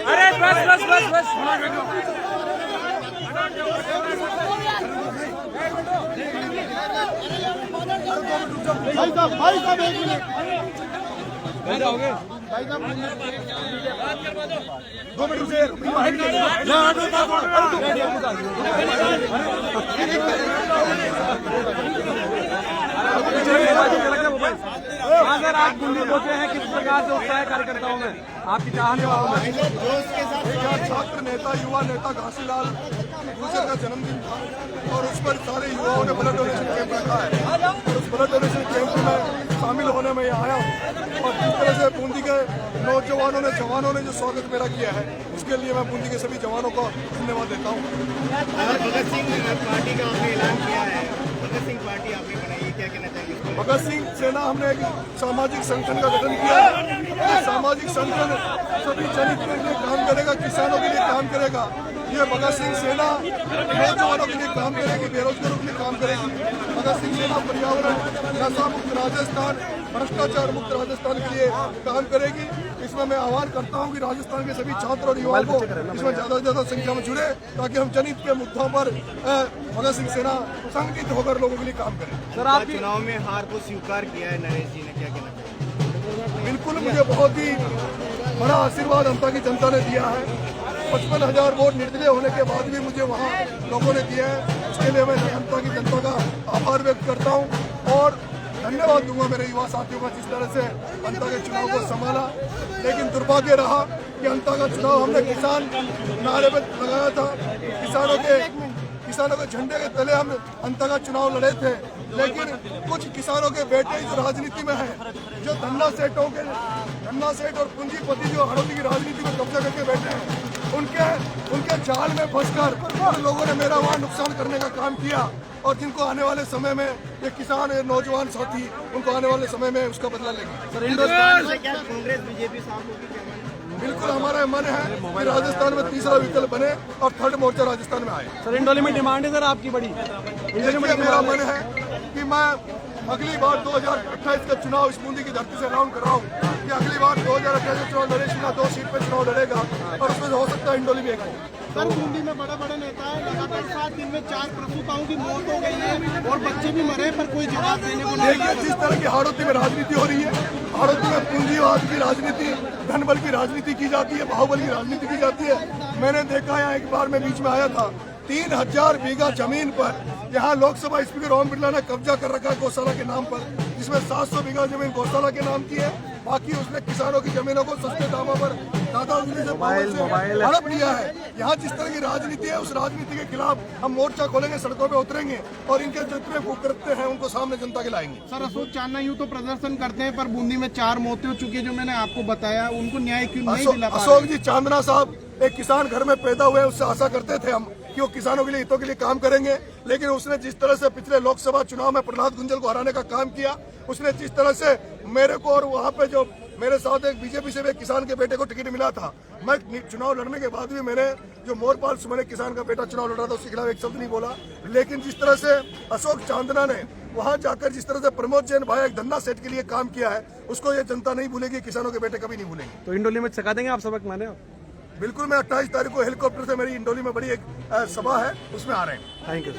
अरे बस बस बस बस भाई साहब 1 मिनट जाओगे भाई साहब 2 मिनट अगर आप दिल्ली पहुंचे हैं किस प्रकार से उत्साह कार्यकर्ताओं में आपकी चाहने वालों में छात्र नेता युवा नेता घासीलाल गुर्जर का जन्मदिन था और उस पर सारे युवाओं ने ब्लड डोनेशन कैंप रखा है और उस ब्लड डोनेशन कैंप में शामिल होने में यहाँ आया हूँ और जिस तरह से बूंदी के नौजवानों ने जवानों ने जो स्वागत मेरा किया है उसके लिए मैं बूंदी के सभी जवानों को धन्यवाद देता हूँ। भगत सिंह पार्टी का आपने ऐलान किया है, भगत सिंह पार्टी आपने बनाई, क्या कहना चाहेंगे? भगत सिंह सेना हमने एक सामाजिक संगठन का गठन किया है। सामाजिक संगठन सभी जनहित के लिए काम करेगा, किसानों के लिए काम करेगा। ये भगत सिंह सेना नौजवानों के लिए काम करेगी, बेरोजगारों के लिए काम करेगी। भगत सिंह सेना पर्यावरण, नशा मुक्त राजस्थान, भ्रष्टाचार मुक्त राजस्थान के लिए काम करेगी। इसमें मैं आह्वान करता हूं कि राजस्थान के सभी छात्र और युवाओं को इसमें ज्यादा से ज्यादा संख्या में जुड़े ताकि हम जनहित के मुद्दों पर भगत सिंह सेना संगठित होकर लोगों के लिए काम करें। सर, आप चुनाव में हार को स्वीकार किया है नरेश जी ने, क्या कहना चाहिए? बिल्कुल, मुझे बहुत ही बड़ा आशीर्वाद जनता की जनता ने दिया है। 55,000 वोट निर्दलीय होने के बाद भी मुझे वहाँ लोगों ने दिया है, उसके लिए मैं जनता की जनता का आभार व्यक्त करता हूँ और धन्यवाद दूंगा मेरे युवा साथियों का जिस तरह से अंता के चुनाव को संभाला। लेकिन दुर्भाग्य रहा कि अंता का चुनाव हमने किसान नारे पर लगाया था, किसानों के झंडे के तले हम अंता का चुनाव लड़े थे। लेकिन कुछ किसानों के बेटे जो राजनीति में हैं, जो धन्ना सेठ और पूंजीपति जो हड़ौती की राजनीति में कब्जा करके बैठे हैं, उनके जाल में फंसकर लोगों ने मेरा वहाँ नुकसान करने का काम किया और जिनको आने वाले समय में ये किसान नौजवान साथी उनको आने वाले समय में उसका बदला लेंगे। कांग्रेस बीजेपी साथ होगी क्या? बिल्कुल हमारा मन है कि राजस्थान में तीसरा विकल्प बने और थर्ड मोर्चा राजस्थान में आए। सर, इंडोली में डिमांड है सर आपकी बड़ी? मेरा मन है कि मैं अगली बार 2028 का चुनाव इस बूंदी की धरती से अनाउंस कर रहा हूँ कि अगली बार 2028 का चुनाव नरेश सिन्हा 2 सीट पे चुनाव लड़ेगा और उसमें हो सकता है इंडोली भी एक हो। सर, बूंदी में बड़े बड़े नेता है, लगातार 7 दिन में 4 प्रसूताओं की मौत हो गई है और बच्चे भी मरे पर कोई जवाब देने को नहीं। देखिए, जिस तरह की हाड़ौती में राजनीति हो रही है, हाड़ौती में पूंजीवाद की राजनीति, धनबल की राजनीति की जाती है, बाहुबल की राजनीति की जाती है। मैंने देखा है, एक बार मैं बीच में आया था, 3000 बीघा जमीन पर यहाँ लोकसभा स्पीकर ओम बिरला ने कब्जा कर रखा है गौशाला के नाम पर, जिसमें 700 बीघा जमीन गौशाला के नाम की है। बाकी उसने किसानों की जमीनों को सस्ते दामों पर दादा हड़प लिया है। यहाँ जिस तरह की राजनीति है, उस राजनीति के खिलाफ हम मोर्चा खोलेंगे, सड़कों पे उतरेंगे और इनके जितने कुकृत्य हैं उनको सामने जनता के लाएंगे। सर, अशोक चांदना यूँ तो प्रदर्शन करते हैं पर बूंदी में 4 मौतें हो चुकी है, जो मैंने आपको बताया, उनको न्याय क्यों नहीं दिला पा रहे? अशोक जी चांदना साहब एक किसान घर में पैदा हुए, उससे आशा करते थे हम कि वो किसानों के लिए, हितों के लिए काम करेंगे। लेकिन उसने जिस तरह से पिछले लोकसभा चुनाव में प्रहलाद गुंजल को हराने का काम किया, उसने जिस तरह से मेरे को और वहाँ पे जो मेरे साथ एक बीजेपी से भी एक किसान के बेटे को टिकट मिला था, मैं चुनाव लड़ने के बाद भी मैंने जो मोरपाल सुमन किसान का बेटा चुनाव लड़ रहा था उसके खिलाफ एक शब्द नहीं बोला। लेकिन जिस तरह से अशोक चांदना ने वहां जाकर जिस तरह से प्रमोद जैन भाई एक धन्ना सेठ के लिए काम किया है, उसको ये जनता नहीं भूलेगी, किसानों के बेटे कभी नहीं भूलेंगे। तो इंडोली में चका देंगे आप सबक माने? बिल्कुल मैं 28 तारीख को हेलीकॉप्टर से, मेरी इंडोली में बड़ी एक सभा है, उसमें आ रहे हैं। Thank you.